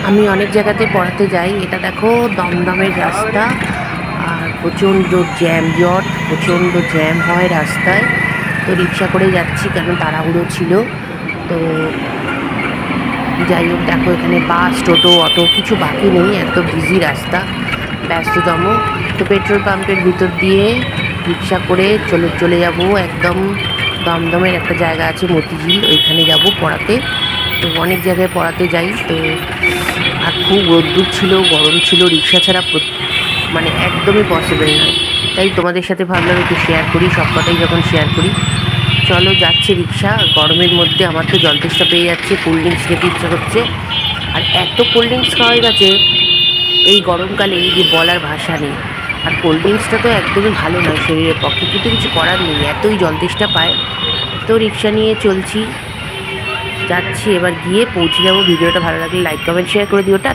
আমি অনেক জায়গাতে পড়াতে যাই। এটা দেখো দমদমের রাস্তা, আর প্রচণ্ড জ্যাম প্রচণ্ড জ্যাম হয় রাস্তায়। তো রিক্সা করে যাচ্ছি, কেন তাড়াহুড়ো ছিল। তো যাই হোক, দেখো এখানে বাস, টোটো, অটো কিছু বাকি নেই, একদম বিজি রাস্তা, ব্যস্ততম। তো পেট্রোল পাম্পের ভিতর দিয়ে রিক্সা করে চলে যাব একদম দমদমের একটা জায়গা আছে মতিঝিল, ওইখানে যাব পড়াতে। তো অনেক জায়গায় পড়াতে যাই। তো আর খুব রোদ্দুর ছিল, গরম ছিল, রিক্সা ছাড়া মানে একদমই পসিবল নয়। তাই তোমাদের সাথে ভাবলাম একটু শেয়ার করি, সব কথাই যখন শেয়ার করি। চলো, যাচ্ছে রিক্সা। গরমের মধ্যে আমার তো জল তেষ্টা পেয়ে যাচ্ছে, কোল্ড ড্রিঙ্কস খেতে ইচ্ছা করছে। আর এত কোল্ড ড্রিঙ্কস খাওয়া গেছে এই গরমকালে যে বলার ভাষা নেই। আর কোল্ড ড্রিঙ্কসটা তো একদমই ভালো নয় শরীরের পক্ষে, কিন্তু কিছু করার নেই, এতই জল তেষ্টা পায়। তো রিক্সা নিয়ে চলছি, যাচ্ছি। এবার গিয়ে পৌঁছে যাবো। ভিডিওটা ভালো লাগলে লাইক কমেন্ট শেয়ার করে দিও। টাটা।